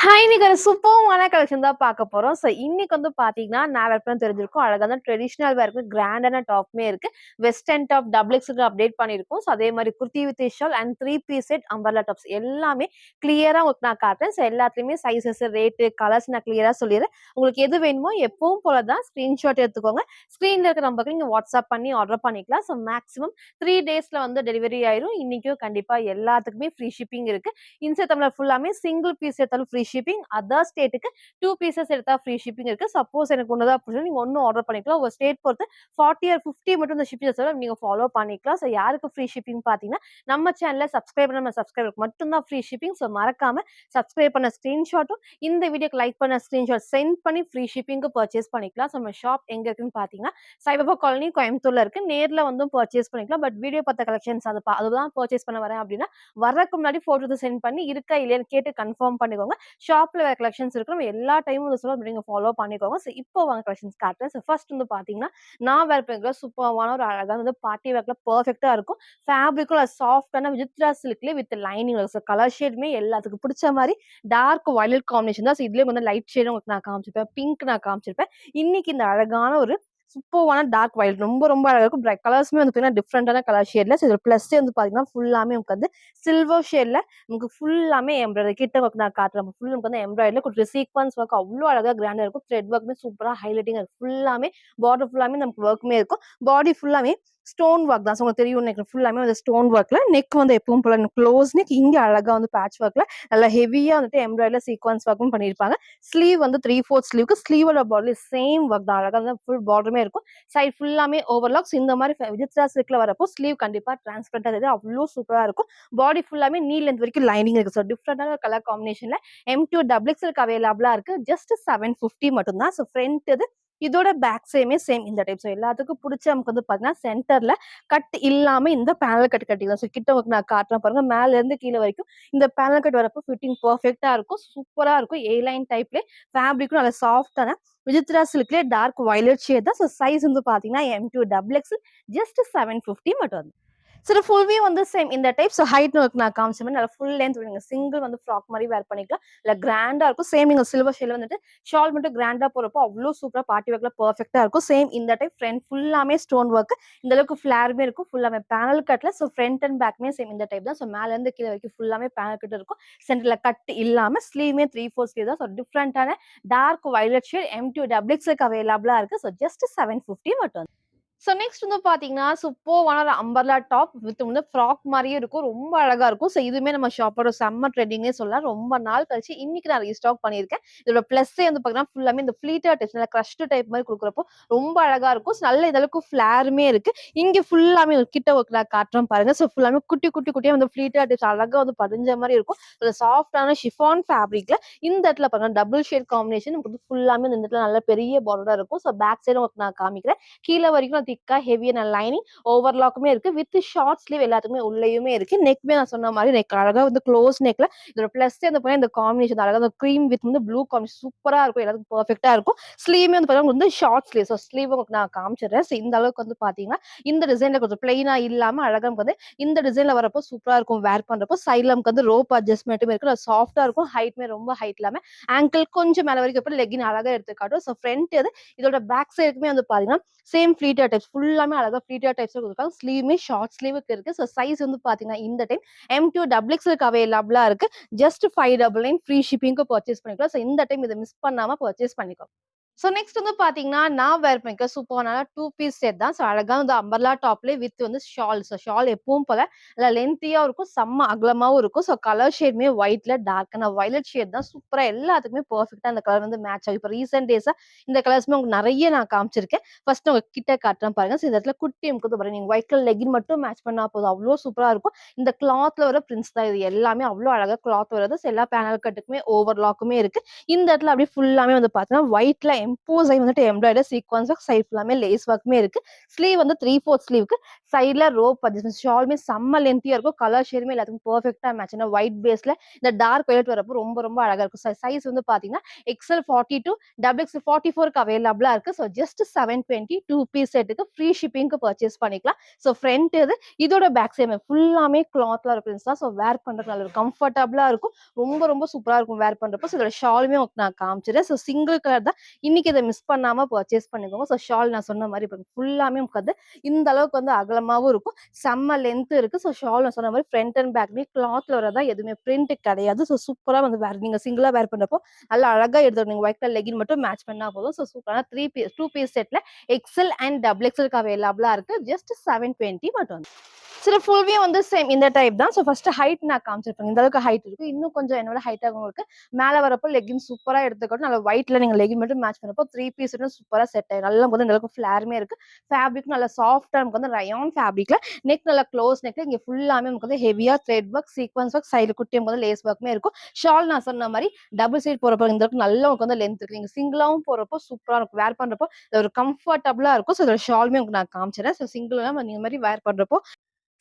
இன்னைக்கு ஒரு சூப்பர்வான கலெக்ஷன் தான் பார்க்க போறோம். இன்னைக்கு வந்து பார்த்தீங்கன்னா, நான் வேர் பண்ண தெரிஞ்சிருக்கும். அழகான ட்ரெடிஷனல் வேர்க்கு கிராண்டான டாப்புமே இருக்கு. வெஸ்டர்ன் டாப் டபுள் எக்ஸ்எல்க்கு அப்டேட் பண்ணியிருக்கோம். அதே மாரி kurti with shawl and 3 piece set umbrella tops எல்லாமே கிளியரா உங்களுக்கு நான் காட்டுறேன். எல்லாத்துலயுமே சைஸஸ், ரேட்டு, கலர்ஸ் நான் கிளியரா சொல்லிடுறேன். உங்களுக்கு எது வேணுமோ எப்பவும் போல தான் ஸ்கிரீன்ஷாட் எடுத்துக்கோங்க. ஸ்க்ரீன்ல இருக்கிற நம்பருக்கு நீங்க வாட்ஸ்அப் பண்ணி ஆர்டர் பண்ணிக்கலாம். மேக்ஸிமம் 3 டேஸ்ல வந்து டெலிவரி ஆயிரும். இன்னைக்கும் கண்டிப்பா எல்லாத்துக்குமே ஃப்ரீ ஷிப்பிங் இருக்கு. இன்சைட் தமிழர் ஃபுல்லாமே சிங்கிள் பீஸ் எடுத்தாலும் ஃப்ரீ ஷிப்பிங். அதர் ஸ்டேட்டுக்கு 2 பீசஸ் எடுத்தா ஃப்ரீ ஷிப்பிங் இருக்கு. சப்போஸ் எனக்கு ஒண்ணு தான் பிடிச்சா நீங்க ஒண்ணு ஆர்டர் பண்ணிக்கலாம். உங்க ஸ்டேட் பொறுத்து 40 ஆர் 50 மட்டும் இந்த ஷிப்பிங் சார்ஜ் நீங்க ஃபாலோ பண்ணிக்கலாம். யாருக்கு ஃப்ரீ ஷிப்பிங் பாத்தீங்கன்னா, நம்ம சேனல்ல சப்ஸ்கிரைப் பண்ண சப்ஸ்கிரைபருக்கு மட்டும் தான் ஃப்ரீ ஷிப்பிங். மறக்காம சப்ஸ்கிரைப் பண்ண ஸ்கிரீன்ஷாட்டும் இந்த வீடியோக்கு லைக் பண்ண ஸ்கிரீன்ஷாட் சென்ட் பண்ணி ஃப்ரீ ஷிப்பிங்க்கு பர்ச்சேஸ் பண்ணிக்கலாம். நம்ம ஷாப் எங்க இருக்குன்னு பாத்தீங்கன்னா, சாய்பாபா காலனி கோயம்புத்தூர்ல இருக்கு. நேர்ல வந்து பர்ச்சேஸ் பண்ணிக்கலாம். பட் வீடியோ பார்த்த கலெக்ஷன்ஸ் அதுதான் பர்ச்சேஸ் பண்ண வரேன் அப்படின்னா, வர்றதுக்கு முன்னாடி போட்டோ சென்ட் பண்ணி இருக்கா இல்லையான்னு கேட்டு கன்ஃபார்ம் பண்ணிக்கோங்க. ஷாப்ல வேற கலெக்ஷன்ஸ் இருக்கு. நம்ம எல்லா டைமும் இத சொல்ல நீங்க ஃபாலோ பண்ணிக்கோங்க. இப்போ வாங்க கலெக்ஷன்ஸ் காட்டுறேன். ஃபர்ஸ்ட் வந்து பாத்தீங்கன்னா, நான் வேர் பண்ணிருக்கிற சூப்பர்வான ஒரு அழகான வந்து பார்ட்டி வேர்ல பெர்ஃபெக்ட்டா இருக்கும். ஃபேப்ரிக்கும் சாஃப்ட்டான விசித்ரா சில்க்லயே வித் லைனிங் கலர் ஷேடுமே எல்லாத்துக்கும் பிடிச்ச மாரி டார்க் வயலட் காம்பினேஷன் தான். இதுலயே வந்து லைட் ஷேடும் உங்களுக்கு நான் காமிச்சிருப்பேன். பிங்க் நான் காமிச்சிருப்பேன். இன்னைக்கு இந்த அழகான ஒரு சூப்பர்வான டார்க் வயலட் ரொம்ப அழகா இருக்கும். பிரைட் கலர்ஸ்மே வந்து பாத்தீங்கன்னா டிஃபரெண்டான கலர் ஷேட்ல. இதுல பிளஸ்ஸே வந்து பாத்தீங்கன்னா ஃபுல்லாமே உங்களுக்கு வந்து சில்வர் ஷேட்ல நமக்கு ஃபுல்லாமே எம்ப்ராய்டரி கிட்ட ஒர்க் நான் காட்டுறேன். ஃபுல் நமக்கு வந்து எம்ப்ராய்டரில கொஞ்சம் சீக்வன்ஸ் ஒர்க் அவ்ளோ அழகா கிராண்டா இருக்கும். த்ரெட் ஒர்க்குமே சூப்பரா ஹைலைட்டிங்கா இருக்கும். ஃபுல்லாமே பார்டர் ஃபுல்லாமே நமக்கு ஒர்க்குமே இருக்கும். பாடி ஃபுல்லாமே ஸ்டோன் ஒர்க் தான். உங்களுக்கு தெரியும் நெக் ஃபுல்லாமே வந்து ஸ்டோன் ஒர்க்ல நெக் வந்து எப்பவும் போல க்ளோஸ் நெக் இங்க அழகா வந்து பேட்ச் ஒர்க்ல நல்லா ஹெவியா வந்துட்டு எம்ப்ராய்டரில சீக்வன்ஸ் ஒர்க்கும் பண்ணியிருப்பாங்க. ஸ்லீவ் வந்து 3/4 ஸ்லீவ்க்கு ஸ்லீவோட பார்டர்ல சேம் ஒர்க் தான். அழகா வந்து ஃபுல் பார்டருமே இருக்கும். சைட் ஃபுல்லாமே ஓவர்லாக்ஸ் இந்த மாதிரி விஜித்ரா சில்க்ல வரப்போ ஸ்லீவ் கண்டிப்பா டிரான்ஸ்பரண்டா தெரியுது. அவ்வளோ சூப்பரா இருக்கும். பாடி ஃபுல்லாமே நீ லென்த் வரைக்கும் லைனிங் இருக்கு. டிஃப்ரெண்டான கலர் காம்பினேஷன்ல M2 டபுள் எக்ஸ்எல்க்கு அவைலபிளா இருக்கு. ஜஸ்ட் 750 மட்டும் தான். ஃப்ரண்ட் இது இதோட பேக் சைடுமே சேம் இந்த டைப். எல்லாத்துக்கும் பிடிச்ச நமக்கு வந்து பாத்தீங்கன்னா சென்டர்ல கட் இல்லாம இந்த பேனல் கட் கட்டிக்கலாம். கிட்ட உங்களுக்கு நான் காட்டுறேன் பாருங்க. மேல இருந்து கீழே வரைக்கும் இந்த பேனல் கட் வரப்போ ஃபிட்டிங் பெர்ஃபெக்ட்டா இருக்கும். சூப்பரா இருக்கும். ஏ லைன் டைப்ல ஃபேப்ரிக்கும் நல்ல சாஃப்டான விசித்ரா சில்க்லயே டார்க் வயலட் ஷேட் தான். சைஸ் வந்து பாத்தீங்கன்னா M2 டபுள் எக்ஸ்எல் ஜஸ்ட் 750 மட்டும். ஃபுல் வியூ வந்து சேம் இந்த டைப். ஹைட் நான் காமிச்ச மாதிரி நல்லா ஃபுல் லென்த் நீங்க சிங்கிள் வந்து ஃப்ராக் மாதிரி வேர் பண்ணிக்கலாம். இல்ல கிராண்டா இருக்கும். சேம் நீங்க சில்வர் ஷேட்ல வந்துட்டு ஷால் மட்டும் கிராண்டா போறப்போ அவ்வளோ சூப்பரா பார்ட்டி வேர்க்ல பெர்ஃபெக்ட்டா இருக்கும். சேம் இந்த டைப் ஃப்ரண்ட் ஃபுல்லாமே ஸ்டோன் ஒர்க். இந்த அளவுக்கு ஃபிளாருமே இருக்கும். ஃபுல்லாமே பேனல் கட்ல. ஃப்ரண்ட் அண்ட் பேக்மே சேம் இந்த டைப் தான். மேல இருந்து கீழே வரைக்கும் ஃபுல்லாமே பேனல் கட் இருக்கும். சென்டர்ல கட் இல்லாம ஸ்லீவ்மே 3/4 ஸ்லீவ் தான். டிஃப்ரெண்டான dark violet shade M2 double எக்ஸ்எல்க்கு அவைலபிளா இருக்கு. ஜஸ்ட் 750 மட்டும். நெக்ஸ்ட் வந்து பாத்தீங்கன்னா, சூப்பர்வான ஒரு அம்பர்லா டாப் வித் வந்து ஃப்ராக் மாரியே இருக்கும். ரொம்ப அழகா இருக்கும். இதுவுமே நம்ம ஷாப்போட செம்ம ட்ரெண்டிங்னே சொல்லலாம். ரொம்ப நாள் கழிச்சு இன்னைக்கு நான் ரீஸ்டாக் பண்ணியிருக்கேன். இதோட பிளஸ்ஸே வந்து பாத்தீங்கன்னா, ஃபுல்லாமே இந்த ஃப்ளீட்டட் டைப்ஸ் நல்லா கிரஷ்டு டைப் மாரி குடுக்குறப்போ ரொம்ப அழகா இருக்கும். நல்ல இந்த அளவுக்கு ஃபிளாருமே இருக்கு. இங்க ஃபுல்லாமே ஒரு கிட்ட ஒர்க் நான் காட்டுறேன் பாருங்க. ஃபுல்லாமே குட்டியா வந்து ஃப்ளீட்டட் டைப்ஸ் அழகா வந்து படிஞ்ச மாரி இருக்கும். ஒரு சாஃப்ட்டான ஷிஃபான் ஃபேப்ரிக்ல இந்த இடத்துல பாருங்க டபுள் ஷேட் காம்பினேஷன் நமக்கு வந்து ஃபுல்லாமே இந்த இடத்துல நல்ல பெரிய பார்டரா இருக்கும். பேக் சைடும் உங்களுக்கு நான் காமிக்கிறேன். கீழ வரைக்கும் திக்கா ஹெவியான லைனிங் ஓவர்லாக்குமே இருக்கு. வித் ஷார்ட் ஸ்லீவ் எல்லாத்துக்குமே உள்ளேயுமே இருக்கு. நெக்மே நான் சொன்ன மாதிரி நெக் அழகா வந்து க்ளோஸ் நெக்ல இதோட பிளஸ் இந்த காம்பினேஷன் அழகா அந்த கிரீம் வித் வந்து ப்ளூ காம்பினேஷன் சூப்பரா இருக்கும். எல்லாத்துக்கும் பெர்ஃபெக்ட்டா இருக்கும். ஸ்லீவ்மே வந்து பாத்தீங்கன்னா வந்து ஷார்ட் ஸ்லீவ். ஸ்லீவ் உங்களுக்கு நான் காமிச்சிடுறேன். இந்த அளவுக்கு வந்து பாத்தீங்கன்னா இந்த டிசைன்ல கொஞ்சம் பிளைனா இல்லாம அழகா வந்து இந்த டிசைன்ல வரப்போ சூப்பரா இருக்கும். வேர் பண்றப்போ சைட்ல நமக்கு வந்து ரோப் அட்ஜஸ்ட்மெண்ட்டும் இருக்கு. சாஃப்ட்டா இருக்கும். ஹைட்மே ரொம்ப ஹைட் இல்லாம ஆங்கிள் கொஞ்சம் மேல வரைக்கும் லெகின் அழகா எடுத்து காட்டும். ஃப்ரண்ட் இது இதோட பேக் சைடுக்குமே வந்து பாத்தீங்கன்னா சேம் ஃப்ளீட்டர் டைப்ஸ் ஃபுல்லாமே அழகா ஃப்ளீட்டர் டைப்ஸ்ல குடுத்துருக்காங்க. ஸ்லீவுமே ஷார்ட் ஸ்லீவுக்கு இருக்கு. சைஸ் வந்து பாத்தீங்கன்னா இந்த டைம் M2 டபுள் எக்ஸ்எல்க்கு அவைலபிளா இருக்கு. ஜஸ்ட் 599 ஃப்ரீ ஷிப்பிங்க்கு பர்ச்சேஸ் பண்ணிக்கலாம். இந்த டைம் இத மிஸ் பண்ணாம பர்ச்சேஸ் பண்ணிக்கோ. நெக்ஸ்ட் வந்து பாத்தீங்கன்னா, நான் வேர் பண்ணிருக்க சூப்பரான 2 பீஸ் செட் தான். அழகா வந்து அம்பர்லா டாப்லயே வித் வந்து ஷால். ஷால் எப்பவும் போல நல்லா லென்த்தியா இருக்கும். செம்ம அகலமாவும் இருக்கும். கலர் ஷேட்மே ஒயிட்ல டார்க்கான வயலட் ஷேட் தான். சூப்பரா எல்லாத்துக்குமே பெர்ஃபெக்ட்டா அந்த கலர் வந்து மேட்ச் ஆகும். இப்ப ரீசென்ட் டேஸா இந்த கலர்ஸ்மே உங்களுக்கு நெறைய நான் காமிச்சிருக்கேன். ஃபர்ஸ்ட் உங்க கிட்ட காட்டுறேன் பாருங்க. இந்த இடத்துல குட்டி முக்குது பாருங்க. நீங்க ஒயிட் கலர் லெகின் மட்டும் மேட்ச் பண்ணா போதும். அவ்ளோ சூப்பரா இருக்கும். இந்த கிளாத்ல வர பிரிண்ட்ஸ் தான் இது எல்லாமே அவ்ளோ அழகா கிளாத் வருது. எல்லா பேனல் கட்டுக்குமே ஓவர்லாக்குமே இருக்கு. இந்த இடத்துல அப்படியே ஃபுல்லாமே வந்து பார்த்தீங்கன்னா, ஒயிட்ல எம்போஸ் ஆகி வந்துட்டு எம்ப்ராய்டரி சீக்வன்ஸ் ஒர்க் சைட் ஃபுல்லாமே லேஸ் ஒர்க்குமே இருக்கு. ஸ்லீவ் வந்து 3/4 ஸ்லீவ்க்கு சைட்ல ரோப் அட்ஜஸ்ட்மெண்ட் ஷாலுமே செம்ம லென்த்தியா இருக்கும். கலர் ஷேடுமே எல்லாத்துக்கும் பெர்ஃபெக்ட்டா மேட்ச். ஏன்னா ஒயிட் பேஸ்ல இந்த டார்க் வயலட் வரப்போ ரொம்ப ரொம்ப அழகா இருக்கும். சைஸ் வந்து பாத்தீங்கன்னா XL 42 XXL 44க்கு அவைலபிளா இருக்கு. ஸோ ஜஸ்ட் 720 2 பீஸ் செட்டுக்கு ஃப்ரீ ஷிப்பிங்க்கு பர்ச்சேஸ் பண்ணிக்கலாம். ஸோ ஃப்ரண்ட் இது இதோட பேக் சைடு ஃபுல்லாமே கிளாத்ல இருக்கும் தான். ஸோ வேர் பண்றதுக்கு நல்ல ஒரு கம்ஃபர்டபுளா இருக்கும். ரொம்ப ரொம்ப சூப்பரா இருக்கும் வேர் பண்றப்போ. ஸோ இதோட ஷாலுமே நான் காமிச்சிடுறேன். ஸோ சிங்கிள் கலர் தான். இன்னைக்கு இதை மிஸ் பண்ணாம பர்ச்சேஸ் பண்ணிக்கோங்க. ஸோ ஷால் நான் சொன்ன மாதிரி ஃபுல்லாமே உட்காந்து இந்த அளவுக்கு வந்து அகலமாவும் இருக்கும். செம்ம லென்த் இருக்கு. ஸோ ஷால் நான் சொன்ன மாதிரி ஃப்ரண்ட் அண்ட் பேக்மே கிளாத்ல வரதா எதுவுமே பிரிண்ட் கிடையாது. ஸோ சூப்பரா வந்து வேர் நீங்க சிங்கிளா வேர் பண்றப்போ நல்லா அழகா எடுத்து நீங்க ஒயிட் கலர் லெகின் மட்டும் மேட்ச் பண்ணா போதும். ஸோ சூப்பரான 2 பீஸ் செட்ல XL அண்ட் XXL அவைலபிளா இருக்கு. ஜஸ்ட் 720 மட்டும். சில ஃபுல் வியூ வந்து சேம் இந்த டைப் தான். ஸோ ஃபர்ஸ்ட் ஹைட் நான் காமிச்சிருப்பேன். இந்த அளவுக்கு ஹைட் இருக்கு. இன்னும் கொஞ்சம் என்னோட ஹைட் உங்களுக்கு மேல வரப்போ லெகின் சூப்பரா எடுத்துக்கணும். நல்ல ஒயிட்ல நீங்க லெகின் மட்டும் மேட்ச் பண்ணப்போ 3 பீஸ் சூப்பரா செட் ஆயிடும். நல்லா வந்து இந்த அளவுக்கு ஃபிளாருமே இருக்கு. ஃபேப்ரிக் நல்லா சாஃப்டா நமக்கு வந்து ரயான் ஃபேப்ரிக்ல நெக் நல்லா க்ளோஸ் நெக்ல இங்க ஃபுல்லாமே நமக்கு வந்து ஹெவியா thread work sequence work side குட்டியும் வந்து லேஸ் ஒர்க்குமே இருக்கும். ஷால் நான் சொன்ன மாதிரி டபுள் சைட் போறப்போ இந்த அளவுக்கு நல்லா உங்களுக்கு வந்து லென்த் இருக்கு. நீங்க சிங்கிளாவும் போறப்போ சூப்பரா இருக்கும். வேர் பண்றப்போ ஒரு கம்ஃபர்டபுளா இருக்கும். ஸோ இதோட ஷாலுமே உங்களுக்கு நான் காமிச்சிடறேன். ஸோ சிங்கிள் நீங்க மாதிரி வேர் பண்றப்போ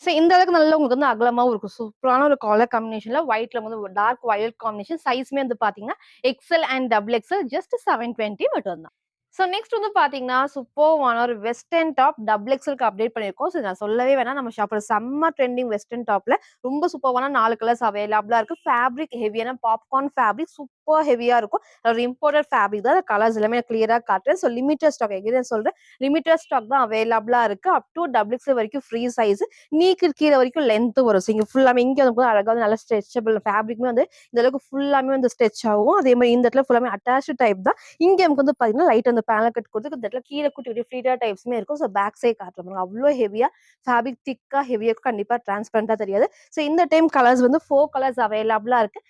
சோ இந்த அளவுக்கு நல்லா உங்களுக்கு வந்து அகலமாவும் இருக்கும். சூப்பரான ஒரு கலர் காம்பினேஷன்ல ஒயிட்ல வந்து ஒரு டார்க் வயலட் காம்பினேஷன். சைஸ்மே வந்து பாத்தீங்கன்னா XL அண்ட் XXL ஜஸ்ட் 720 மட்டும் தான். சோ நெக்ஸ்ட் வந்து பாத்தீங்கன்னா சூப்பர்வான ஒரு வெஸ்டர்ன் டாப் XXLக்கு அப்டேட் பண்ணிருக்கோம். சோ நான் சொல்லவே வேணாம். நம்ம ஷாப்ல செம்ம ட்ரெண்டிங் வெஸ்டர்ன் டாப்ல ரொம்ப சூப்பர்வான 4 கலர்ஸ் அவைலபிளா இருக்கு. ஃபேப்ரிக் ஹெவியான பாப்கார்ன் ஃபேப்ரிக் சூப்பர் ஹெவியா இருக்கும். ஒரு இம்போர்ட்டட் ஃபேப்ரிக் தான். கலர்ஸ் எல்லாமே கிளியரா காட்டுறேன். சோ லிமிட்டட் ஸ்டாக் எகைன் சொல்றேன். லிமிட்டட் ஸ்டாக் தான் அவைலபிளா இருக்கு. அப் டு XXL வரைக்கும் ஃப்ரீ சைஸ். நீக்கு கீழ வரைக்கும் லென்த் வரும். இங்க ஃபுல்லாமே இங்க வந்து அழகா வந்து நல்ல ஸ்ட்ரெச்சபிள் ஃபேப்ரிக்மே வந்து இந்த அளவுக்கு ஃபுல்லாமே வந்து ஸ்ட்ரெச் ஆகும். அதே மாதிரி இந்த இடத்துல ஃபுல்லாமே அட்டாச்டு டைப் தான். இங்க நமக்கு வந்து பாத்தீங்கன்னா லைட் அந்த பேனல் கட் கொடுத்து இந்த இடத்துல கீழே குட்டி குட்டி ஃப்ளீட்டா டைப்ஸ்மே இருக்கும். ஸோ பேக் சைட் காட்டுறோம். அவ்வளோ ஹெவியா ஃபேப்ரிக் திக்கா ஹெவியா கண்டிப்பா டிரான்ஸ்பரண்டா தெரியாது. ஸோ இந்த டைம் கலர்ஸ் வந்து 4 கலர்ஸ் அவைலபிளா இருக்கு.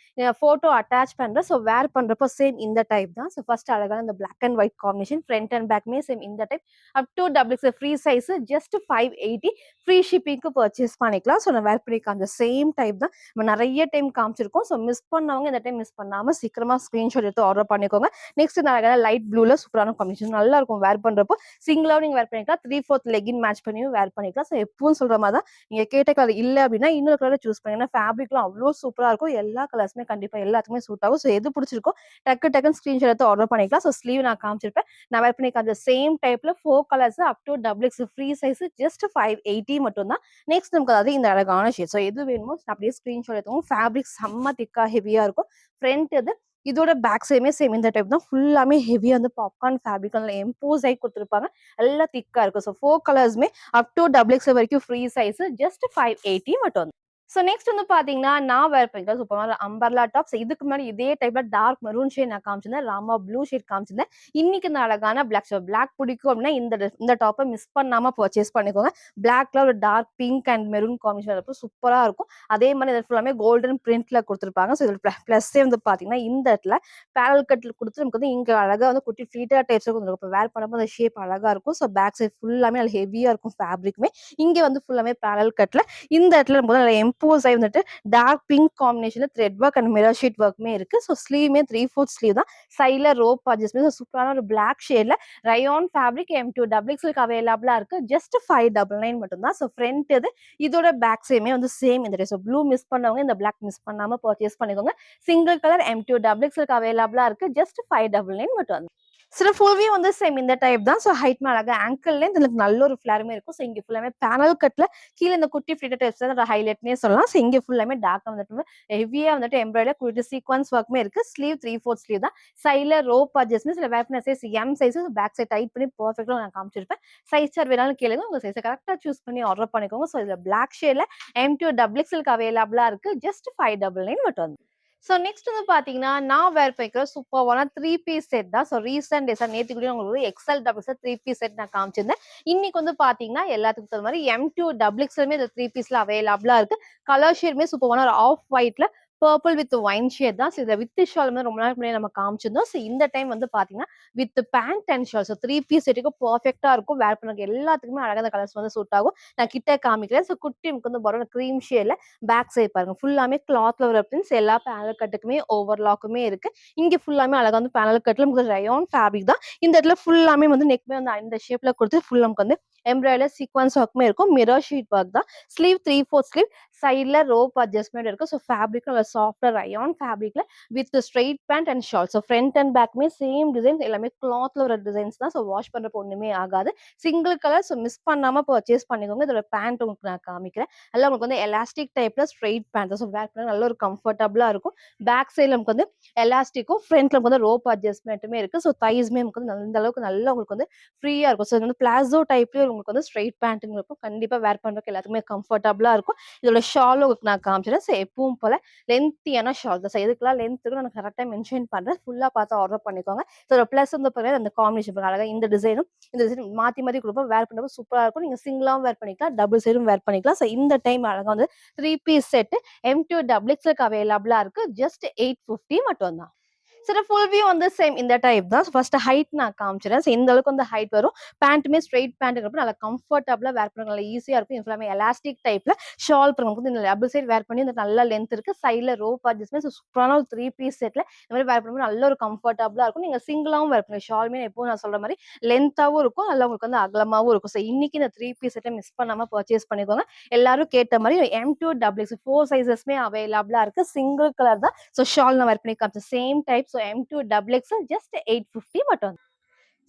போட்டோ அட்டாச் பண்றேன். ஸோ வேர் பண்றப்போ சேம் இந்த டைப் தான். ஸோ ஃபர்ஸ்ட் அழகான இந்த black and white combination front and பேக்மே சேம் இந்த type. Up to XXL free size just 580 free ஷிப்பிங்க்கு பர்ச்சேஸ் பண்ணிக்கலாம். ஸோ நான் வேர் பண்ணி காமிச்ச சேம் டைப் தான். நம்ம நிறைய டைம் காமிச்சிருக்கோம். ஸோ மிஸ் பண்ணவங்க இந்த டைம் மிஸ் பண்ணாம சீக்கிரமா ஸ்கிரீன்ஷாட் எடுத்து ஆர்டர் பண்ணிக்கோங்க. நெக்ஸ்ட் நான் லைட் ப்ளூல சூப்பரான காம்பினேஷன் நல்லா இருக்கும் வேர் பண்றப்போ. சிங்கிளாவும் நீங்க வேர் பண்ணிக்கலாம். 3/4 லெகின் மேட்ச் பண்ணியும் வேர் பண்ணிக்கலாம். ஸோ எப்பவும் சொல்ற மாதிரி தான் நீங்க கேட்ட கலர் இல்ல அப்படின்னா இன்னொரு கலர் சூஸ் பண்ணுங்க. ஃபேப்ரிக்லாம் அவ்வளோ சூப்பரா இருக்கும். எல்லா கலர்ஸுமே கண்டிப்பா எல்லாத்துக்குமே சூட் ஆகும். ஸோ எது பிடிச்சிருக்கோ டக்குன்னு ஸ்கிரீன்ஷாட் எடுத்து ஆர்டர் பண்ணிக்கலாம். ஸோ ஸ்லீவ் நான் காமிச்சிருப்பேன். நான் வேர் பண்ணி காமிச்ச சேம் டைப்ல 4 colours up to XXL free size just 580 மட்டும் தான். நெக்ஸ்ட் நமக்கு அதாவது இந்த அழகான ஷேட். ஸோ எது வேணுமோ அப்படியே ஸ்கிரீன்ஷாட் எடுத்துக்கோங்க. ஃபேப்ரிக் செம்ம திக்கா ஹெவியா இருக்கும். ஃப்ரண்ட் இது இதோட பேக் சைடுமே சேம் இந்த டைப் தான். ஃபுல்லாமே ஹெவியா வந்து பாப்கார்ன் ஃபேப்ரிக் நல்லா எம்போஸ் ஆகி கொடுத்துருப்பாங்க. நல்லா திக்கா இருக்கும். ஸோ 4 கலர்ஸ்மே அப் டு XXL வரைக்கும் ஃப்ரீ சைஸ் ஜஸ்ட் 580 மட்டும். ஸோ நெக்ஸ்ட் வந்து பாத்தீங்கன்னா நான் வேர் பண்ணிருக்கேன் சூப்பரான அம்பர்லா டாப். ஸோ இதுக்கு முன்னாடி இதே டைப்ல டார்க் மெரூன் ஷேட் நான் காமிச்சிருந்தேன். ராமா ப்ளூ ஷேட் காமிச்சிருந்தேன். இன்னைக்கு இந்த அழகான பிளாக் ஷேட் பிளாக் பிடிக்கும் அப்படின்னா இந்த டாப்பை மிஸ் பண்ணாம பர்ச்சேஸ் பண்ணிக்கோங்க. பிளாக்ல ஒரு dark pink and maroon combination இருப்போம் சூப்பரா இருக்கும். அதே மாதிரி இது ஃபுல்லாமே கோல்டன் பிரிண்ட்ல கொடுத்துருப்பாங்க. ஸோ இதோட பிளஸ்ஸே வந்து பாத்தீங்கன்னா இந்த இடத்துல பேரல் கட்ல கொடுத்து நமக்கு வந்து இங்க அழகா வந்து குட்டி ஃபிளீட்டா டைப்ஸ் இருக்கும். வேர் பண்ணும்போது அந்த ஷேப் அழகா இருக்கும். ஸோ பேக் சைட் ஃபுல்லாமே நல்ல ஹெவியா இருக்கும் ஃபேப்ரிக்மே. இங்க வந்து ஃபுல்லாமே பேரல் கட்ல இந்த இடத்துல நமக்கு நல்ல எம்போஸ் ஆகி வந்துட்டு டார்க் பிங்க் காம்பினேஷன்ல thread work and mirror sheet ஒர்க்குமே இருக்கு. ஸோ ஸ்லீவ்மே 3/4 ஸ்லீவ் தான். சைட்ல ரோப் அட்ஜஸ்ட்மெண்ட் சூப்பரான ஒரு பிளாக் ஷேட்ல ரயான் ஃபேப்ரிக் M2 XXL அவைலபிளா இருக்கு. ஜஸ்ட் 599 மட்டும் தான். ஸோ ஃப்ரண்ட் இது இதோட பேக் சைடுமே வந்து சேம் இந்த ஸோ ப்ளூ மிஸ் பண்ணவங்க இந்த பிளாக் மிஸ் பண்ணாம பர்ச்சேஸ் பண்ணிக்கோங்க. சிங்கிள் கலர் M2 XXL அவைலபிளா இருக்கு. ஜஸ்ட் 599 மட்டும். சில ஃபுல்வியூ வந்து சேம் இந்த டைப் தான். ஸோ ஹைட் அழகா ஆங்கிள்ல இதுக்கு நல்ல ஒரு ஃபிளாருமே இருக்கும். ஸோ இங்க ஃபுல்லாமே பேனல் கட்ல கீழே இந்த குட்டி ஃபிளிட்டர் டைப்ஸ் தான் ஹைலைட்னே சொல்லலாம். ஸோ இங்க ஃபுல்லாமே டார்க் வந்துட்டு ஹெவியா வந்துட்டு எம்ப்ராய்டரி குட்டி சீக்வன்ஸ் ஒர்க்குமே இருக்கு. ஸ்லீவ் 3/4 ஸ்லீவ் தான். சைட்ல ரோப் அட்ஜஸ்ட்மெண்ட் சில வேர் பண்ண size M size back side tight பண்ணி பர்ஃபெக்ட்டா நான் காமிச்சிருப்பேன். சைஸ் சார் வேணாலும் கேளுங்க. உங்க சைஸை கரெக்டா சூஸ் பண்ணி ஆர்டர் பண்ணிக்கோங்க. ஸோ இதுல பிளாக் ஷேட்ல M2 XXL அவைலபிளா இருக்கு. ஜஸ்ட் 599 மட்டும். ஸோ நெக்ஸ்ட் வந்து பாத்தீங்கன்னா நான் வேர் பண்ணிக்கிற சூப்பர்வான 3 பீஸ் செட் தான். ஸோ ரீசெண்ட் டேஸா நேற்று கூட உங்களுக்கு XL XXL 3 பீஸ் செட் நான் காமிச்சிருந்தேன். இன்னைக்கு வந்து பாத்தீங்கன்னா எல்லாத்துக்கும் தகுந்த மாதிரி M2 XXLமே இந்த 3 பீஸ்ல அவைலபிளா இருக்கு. கலர் ஷேட்மே சூப்பர்வான ஒரு ஆஃப் ஒயிட்ல பர்பிள் வித் ஒயின் ஷேட் தான். ஸோ இதில வித் ஷால் வந்து ரொம்ப நாளுக்கு முன்னாடி நம்ம காமிச்சிருந்தோம். ஸோ இந்த டைம் வந்து பார்த்தீங்கன்னா, with pant and shawl. So 3 piece செட்டுக்கு பெர்ஃபெக்ட்டா இருக்கும். வேர் பண்ண எல்லாத்துக்குமே அழகா இந்த கலர்ஸ் வந்து சூட் ஆகும். நான் கிட்ட காமிக்கிறேன். ஸோ குட்டி நமக்கு வந்து பரோடா கிரீம் ஷேட்ல பேக் சைட் பாருங்க. ஃபுல்லாமே கிளாத்ல வர பிரிண்ட்ஸ் எல்லா பேனல் கட்டுக்குமே ஓவர்லாக்குமே இருக்கு. இங்க ஃபுல்லாமே அழகா வந்து பேனல் கட்ல நமக்கு ரயான் ஃபேப்ரிக் தான். இந்த இடத்துல ஃபுல்லாமே வந்து நெக்மே வந்து இந்த ஷேப்ல குடுத்து ஃபுல் நமக்கு வந்து எம்ப்ராய்டரி சீக்வென்ஸ் ஒர்க்குமே இருக்கும். மிரர் ஷீட் ஒர்க் தான். Sleeve 3/4 sleeve. சைடுல ரோப் அட்ஜஸ்ட்மென்ட் இருக்கு. ஸோ ஃபேப்ரிக் நல்ல சாஃப்ட்டா ரயான் ஃபேப்ரிக்ல with straight pant and shawl. So front and பேக்குமே சேம் டிசைன் எல்லாமே கிளாத்ல வர டிசைன்ஸ் தான். ஸோ வாஷ் பண்றப்போ ஒண்ணுமே ஆகாது. Single colour. ஸோ மிஸ் பண்ணாம பர்ச்சேஸ் பண்ணிக்கோங்க. இதோட பேண்ட் உங்களுக்கு நான் காமிக்கிறேன். நல்லா உங்களுக்கு வந்து எலாஸ்டிக் டைப்ல ஸ்ட்ரெயிட் பேண்ட். ஸோ வேர் பண்ண நல்ல ஒரு கம்ஃபர்டபுளா இருக்கும். பேக் சைடுல நமக்கு வந்து எலாஸ்டிக்கும் ஃப்ரண்ட்ல நமக்கு வந்து ரோப் அட்ஜஸ்ட்மென்ட்டுமே இருக்கு. ஸோ தைஸ்மே நமக்கு வந்து இந்த அளவுக்கு நல்லா உங்களுக்கு வந்து ஃப்ரீயா இருக்கும். ஸோ இது வந்து பிளாசோ டைப்லயே உங்களுக்கு வந்து ஸ்ட்ரெயிட் பேண்ட்ங்கிறப்போ கண்டிப்பா வேர் பண்றதுக்கு எல்லாத்துக்குமே கம்ஃபர்டபுளா இருக்கும். இதோட ஷாலும் உங்களுக்கு நான் காமிச்சிடுறேன். ஸோ எப்பவும் போல லென்த்தியான ஷால் தான். ஸோ எதுக்கெல்லாம் லென்த் இருக்குன்னு நான் கரெக்ட்டா மென்ஷன் பண்றேன். ஃபுல்லா பார்த்து ஆர்டர் பண்ணிக்கோங்க. ஸோ பிளஸ் வந்து பாத்தீங்கன்னா அந்த காம்பினேஷன் பாருங்க. அழகா இந்த டிசைனும் இந்த டிசைன் மாத்தி மாத்தி குடுப்போம். வேர் பண்றப்போ சூப்பரா இருக்கும். நீங்க சிங்கிளாவும் வேர் பண்ணிக்கலாம். டபுள் சைடும் வேர் பண்ணிக்கலாம். ஸோ இந்த டைம் அழகா வந்து 3 பீஸ் செட் M2 டபுள் எக்ஸ்எல்க்கு அவைலபிளா இருக்கு. ஜஸ்ட் 850 மட்டும் தான். சரி ஃபுல் வியூ வந்து சேம் இந்த டைப் தான். ஃபர்ஸ்ட் ஹைட் நான் காமிச்சிடுறேன். ஸோ இந்த அளவுக்கு வந்து ஹைட் வரும். பேண்ட்டுமே ஸ்ட்ரெயிட் பேண்ட்ங்கிறப்ப நல்லா கம்ஃபர்டபுளா வேர் பண்ண நல்லா ஈஸியா இருக்கும். இது ஃபுல்லாமே எலாஸ்டிக் டைப்ல ஷால் பாருங்க வந்து இந்த டபுள் சைடு வேர் பண்ணி இந்த நல்ல லென்த் இருக்கு. சைடுல ரோப் அட்ஜஸ்ட்மென்ட். சூப்பரான ஒரு 3 பீஸ் செட்ல இந்த மாதிரி வேர் பண்ணும்போது நல்ல ஒரு கம்ஃபர்டபுளா இருக்கும். நீங்க சிங்கிளாவும் வேர் பண்ணலாம். ஷாலுமே எப்பவும் நான் சொல்ற மாதிரி லென்த்தாவும் இருக்கும். நல்லா உங்களுக்கு வந்து அகலமாவும் இருக்கும். ஸோ இன்னைக்கு இந்த 3 பீஸ் செட்டை மிஸ் பண்ணாம பர்ச்சேஸ் பண்ணிக்கோங்க. எல்லாரும் கேட்ட மாதிரி M2 டபுள் எக்ஸ் 4 சைசஸ்மே அவைலபிளா இருக்கு. சிங்கிள் கலர் தான். ஸோ ஷால் நான் வேர் பண்ணி காமிச்சேன். Same type. So M2 double XL just 850 மட்டும்.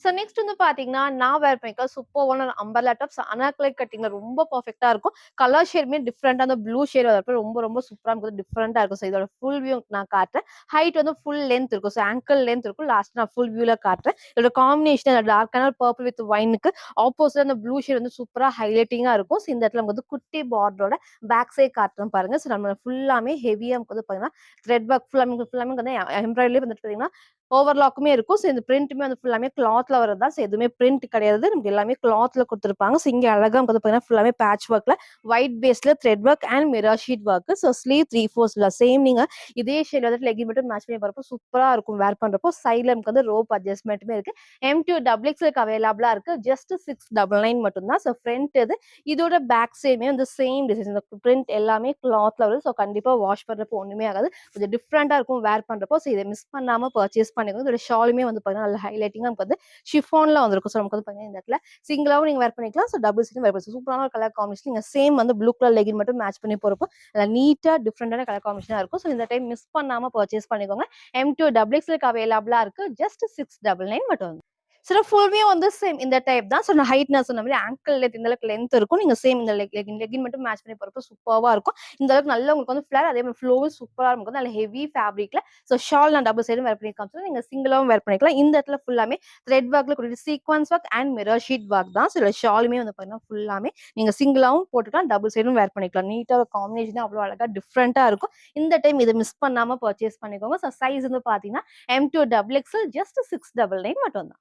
ஸோ நெக்ஸ்ட் வந்து பார்த்தீங்கன்னா, நான் வேர் பண்ணிக்க சூப்பர்வான அம்பர்லா டாப்ஸ் அனார்கலி கட்டிங்ல ரொம்ப பெர்ஃபெக்ட்டா இருக்கும். கலர் ஷேடுமே டிஃபரெண்டா அந்த ப்ளூ ஷேட் வரப்ப ரொம்ப ரொம்ப சூப்பரா இருக்கும். டிஃபரெண்டா இருக்கும். ஸோ இதோட ஃபுல் வியூ நான் காட்டுறேன். ஹைட் வந்து ஃபுல் லென்த் இருக்கும். ஸோ ஆங்கிள் லென்த் இருக்கும். லாஸ்ட் நான் ஃபுல் வியூல காட்டுறேன். இதோட காம்பினேஷன் டார்க்கான பர்பிள் வித் ஒயினுக்கு ஆப்போசிட் அந்த ப்ளூ ஷேட் வந்து சூப்பரா ஹைலைட்டிங்கா இருக்கும். ஸோ இந்த இடத்துல நமக்கு வந்து குட்டி பார்டரோட பேக் சைட் காட்டுறேன் பாருங்க. ஸோ நம்ம ஃபுல்லாமே ஹெவியா நமக்கு வந்து பார்த்தீங்கன்னா, த்ரெட் ஒர்க் ஃபுல்லாமே வந்து எம்ப்ராய்டரி வந்துட்டு பார்த்தீங்கன்னா ஓவர்லாக்குமே இருக்கும். ஸோ இந்த பிரிண்ட்டுமே வந்து ஃபுல்லாமே கிளாத்ல வரதா. ஸோ எதுவுமே பிரிண்ட் கிடையாது. நமக்கு எல்லாமே கிளாத்ல குடுத்துருப்பாங்க. ஸோ இங்க அழகா வந்து பார்த்தீங்கன்னா, ஃபுல்லாமே பேட்ச் ஒர்க்ல ஒயிட் பேஸ்ல thread work and mirror sheet work. So sleeve 3/4 same நீங்க இதே ஷேட் வந்து லெகின் மட்டும் மேட்ச் பண்ணி போறப்போ சூப்பரா இருக்கும் வேர் பண்றப்போ. சைடுல நமக்கு வந்து ரோப் அட்ஜஸ்ட்மென்ட்டுமே இருக்கு. M2 டபுள் எக்ஸ்எல்க்கு அவைலபிளா இருக்கு. ஜஸ்ட் 699 மட்டும் தான். ஸோ ஃப்ரண்ட் இது. இதோட பேக் சைடுமே வந்து சேம் டிசைன். இந்த பிரிண்ட் எல்லாமே கிளாத்ல வருது. ஸோ கண்டிப்பா வாஷ் பண்றப்போ ஒண்ணுமே ஆகாது. கொஞ்சம் டிஃபரெண்டா இருக்கும் வேர் பண்றப்போ. ஸோ இத மிஸ் பண்ணாம பர்ச்சேஸ் பண்ணிக்கோங்க. இதோட ஷாலுமே வந்து பார்த்தீங்கன்னா, நல்ல ஹைலைட்டிங்கா நமக்கு வந்து ஷிஃபான்ல வந்திருக்கும். ஸோ நமக்கு வந்து பார்த்தீங்கன்னா, இந்த இடத்துல சிங்கிளாவும் நீங்க வேர் பண்ணிக்கலாம். ஸோ டபுள் சைடும் வேர் பண்ணிக்கலாம். சூப்பரான ஒரு கலர் காம்பினேஷன். நீங்க சேம் வந்து ப்ளூ கலர் லெகின் மட்டும் மேட்ச் பண்ணி போறப்போ, நல்லா நீட்டா டிஃபரெண்டான கலர் காம்பினேஷனா இருக்கும். ஸோ இந்த டைம் மிஸ் பண்ணாம பர்ச்சேஸ் பண்ணிக்கோங்க. M2 டபுள் எக்ஸ்எல்க்கு அவைலபிளா இருக்கு. ஜஸ்ட் 699 மட்டும். சில ஃபுல்லுமே வந்து சேம் இந்த டைப் தான். ஸோ நான் ஹைட் நான் சொன்ன மாதிரி ஆங்கிள் லென்த் இந்த அளவுக்கு லென்த் இருக்கும். நீங்க சேம் இந்த லெகின் மட்டும் மேட்ச் பண்ணி போறப்போ சூப்பர்வா இருக்கும். இந்த அளவுக்கு நல்லா உங்களுக்கு வந்து ஃபிளேர் அதே மாதிரி ஃப்ளோவும் சூப்பரா இருக்கும். நல்ல ஹெவி ஃபேப்ரிக்ல. ஸோ ஷால் நான் டபுள் சைடும் வேர் பண்ணி காமிச்சேன். நீங்க சிங்கிளாவும் வேர் பண்ணிக்கலாம். இந்த இடத்துல ஃபுல்லாமே த்ரெட் ஒர்க்ல கூடிய sequence work and mirror sheet work தான். ஸோ இதுல ஷாலுமே வந்து பார்த்தீங்கன்னா ஃபுல்லாமே நீங்க சிங்கிளாவும் போட்டுக்கலாம். டபுள் சைடும் வேர் பண்ணிக்கலாம். நீட்டா ஒரு காம்பினேஷன் அவ்வளோ அழகா டிஃப்ரெண்டா இருக்கும். இந்த டைம் இதை மிஸ் பண்ணாம பர்ச்சேஸ் பண்ணிக்கோங்க. ஸோ சைஸ் வந்து பார்த்தீங்கன்னா M2 டபுள் எக்ஸ்எல் ஜஸ்ட் 699 மட்டும் தான்.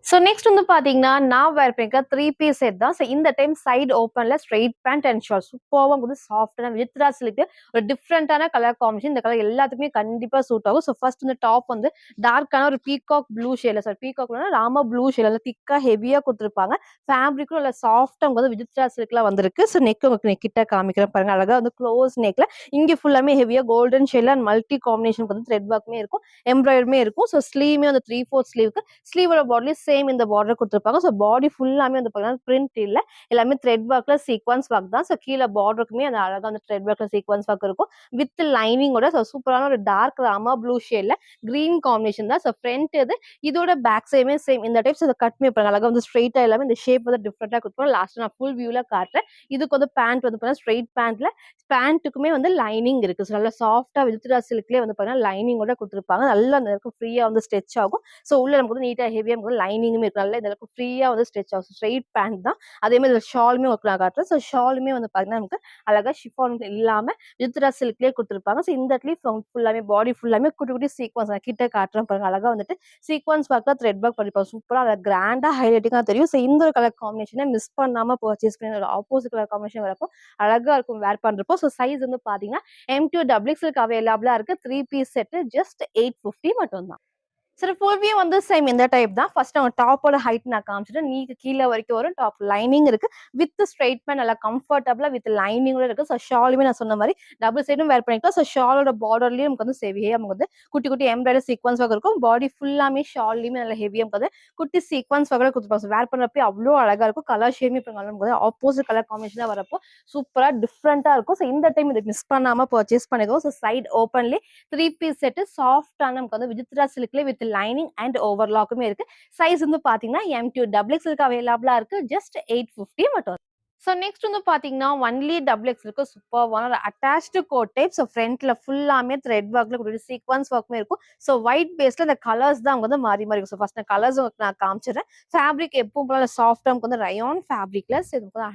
ஸோ நெக்ஸ்ட் வந்து பார்த்தீங்கன்னா, நான் வேர் பண்ணிருக்க 3 பீஸ் செட் தான். ஸோ இந்த டைம் சைடு ஓப்பன்ல ஸ்ட்ரெயிட் பேண்ட் அண்ட் ஷார்ட் சூப்பர்வா வந்து சாஃப்ட்டான வித்ரா சில்க் ஒரு டிஃப்ரெண்டான கலர் காம்பினேஷன். இந்த கலர் எல்லாத்துக்குமே கண்டிப்பா சூட் ஆகும். ஸோ ஃபர்ஸ்ட் இந்த டாப் வந்து டார்க்கான ஒரு பீகாக் ப்ளூ ஷேட்ல பீகாக் ராமா ப்ளூ ஷேட்ல திக்கா ஹெவியா குடுத்துருப்பாங்க. ஃபேப்ரிக்கும் நல்லா சாஃப்ட்டா வந்து வித்ரா சில்க்ல வந்திருக்கு. ஸோ நெக் உங்களுக்கு நெக் கிட்ட காமிக்கிறேன் பாருங்க. அழகா வந்து க்ளோஸ் நெக்ல இங்க ஃபுல்லாமே ஹெவியா கோல்டன் ஷேட்ல அண்ட் மல்டி காம்பினேஷன் வந்து த்ரெட் ஒர்க்குமே இருக்கும். எம்ப்ராய்டரியுமே இருக்கும். ஸோ ஸ்லீவுமே வந்து 3/4 ஸ்லீவுக்கு ஸ்லீவோட பாடிலயும் சேம் இந்த பார்டர் குடுத்துருப்பாங்க. ஸோ பாடி ஃபுல்லாமே வந்து பார்த்தீங்கன்னா பிரிண்ட் இல்ல. எல்லாமே த்ரெட் ஒர்க்ல சீக்வன்ஸ் ஒர்க் தான். ஸோ கீழ பார்டருக்குமே அந்த அழகா அந்த த்ரெட் ஒர்க்ல சீக்வன்ஸ் ஒர்க் இருக்கும். வித் லைனிங்கோட சூப்பரான ஒரு டார்க் ராமா ப்ளூ ஷேட்ல கிரீன் காம்பினேஷன் தான். ஸோ ஃப்ரண்ட் இது. இதோட பேக் சைடுமே சேம் இந்த டைப்ஸ் அத கட் பண்ணி பாருங்க. அழகா வந்து ஸ்ட்ரெயிட்டா எல்லாமே இந்த ஷேப் வந்து டிஃபரெண்டா குடுத்துருப்பாங்க. லாஸ்ட் நான் ஃபுல் வியூல காட்டுறேன். இதுக்கு வந்து பேண்ட் வந்து பார்த்தீங்கன்னா ஸ்ட்ரெயிட் பேண்ட்ல பேண்ட்டுக்குமே வந்து லைனிங் இருக்கு. ஸோ நல்லா சாஃப்ட்டா வித்ரா சில்க்லயே வந்து பார்த்தீங்கன்னா லைனிங்கோட குடுத்துருப்பாங்க. நல்லா அந்த ஃப்ரீயா வந்து ஸ்ட்ரெச் ஆகும். ஸோ உள்ள நமக்கு வந்து நீட்டா ஹெவியா லைனிங் லைனிங்குமே இருக்கு. நல்லா இந்த அளவுக்கு ஃப்ரீயா வந்து ஸ்ட்ரெச் ஆகும். ஸ்ட்ரெயிட் பேண்ட் தான். அதே மாதிரி ஷாலுமே உங்களுக்கு நான் காட்டுறேன். ஸோ ஷாலுமே வந்து பார்த்தீங்கன்னா, நமக்கு அழகா ஷிஃபான் இல்லாம வித்ரா சில்க்லயே குடுத்துருப்பாங்க. ஸோ இந்த இடத்துலயும் ஃபுல்லாமே பாடி ஃபுல்லாமே குட்டி குட்டி சீக்வென்ஸ் நான் கிட்ட காட்டுறேன் பாருங்க. அழகா வந்துட்டு சீக்வென்ஸ் ஒர்க்ல த்ரெட் ஒர்க் பண்ணிருப்பாங்க. சூப்பரா அத கிராண்டா ஹைலைட்டிங்கா தெரியும். ஸோ இந்த ஒரு கலர் காம்பினேஷன மிஸ் பண்ணாம பர்ச்சேஸ் பண்ணி ஒரு ஆப்போசிட் கலர் காம்பினேஷன் வரப்போ அழகா இருக்கும் வேர் பண்றப்போ. ஸோ சைஸ் வந்து பார்த்தீங்கன்னா, M2 டபுள் எக்ஸ்எல்க்கு அவைலபிளா இருக்கு. 3 பீஸ் செட் ஜஸ்ட் 850 மட்டும் தான். சரி, ஃபுல் வியூ வந்து சேம் இந்த டைப் தான். ஃபர்ஸ்ட் அவங்க டாப்போட ஹைட் நான் காமிச்சுட்டேன். நீக்கு கீழ வரைக்கும் வரும். டாப் லைனிங் இருக்கு. வித் ஸ்ட்ரெயிட் பேண்ட் நல்லா கம்ஃபர்டபுளா வித் லைனிங்கோட இருக்கு. ஸோ ஷாலுமே நான் சொன்ன மாரி டபுள் சைடும் வேர் பண்ணிக்கலாம். ஸோ ஷாலோட பார்டர்லயும் நமக்கு வந்து ஹெவியா நமக்கு வந்து குட்டி குட்டி எம்ப்ராய்டரி சீக்வென்ஸ் ஒர்க் இருக்கும். பாடி ஃபுல்லாமே ஷால்லயுமே நல்லா ஹெவியா நமக்கு வந்து குட்டி சீக்வென்ஸ் ஒர்க் குடுத்துருப்பாங்க. வேர் பண்றப்ப அவ்ளோ அழகா இருக்கும். கலர் ஷேடுமே இப்ப நமக்கு ஆப்போசிட் கலர் காம்பினேஷனா வரப்போ சூப்பரா டிஃபரெண்டா இருக்கும். ஸோ இந்த டைம் இத மிஸ் பண்ணாம பர்ச்சேஸ் பண்ணிக்கோ. ஸோ சைட் ஓப்பன்லி 3 பீஸ் செட் சாஃப்ட்டான நமக்கு வந்து விசித்ரா சில்க்ல வித் லைனிங் அண்ட் ஓவர்லாக்குமே இருக்கு. சைஸ் வந்து பாத்தீங்கன்னா M2 டபுள் எக்ஸ்எல்க்கு அவைலபிளா இருக்கு. ஜஸ்ட் 850 மட்டும். ஸோ நெக்ஸ்ட் வந்து பார்த்தீங்கன்னா, ஒன்லி டபுள் எக்ஸ்எல்க்கு சூப்பர்வான ஒரு அட்டாச்டு கோட் டைப். ஸோ ஃப்ரண்ட்ல ஃபுல்லாமே த்ரெட் ஒர்க்ல ஒரு சீக்வென்ஸ் ஒர்க்குமே இருக்கும். ஸோ ஒயிட் பேஸ்ல இந்த கலர்ஸ் தான் அவங்க வந்து மாறி மாறி இருக்கும். ஸோ ஃபர்ஸ்ட் நான் கலர்ஸ் நான் காமிச்சிடுறேன். ஃபேப்ரிக் எப்பவும் போல சாஃப்டா நமக்கு வந்து ரயான் ஃபேப்ரிக்ல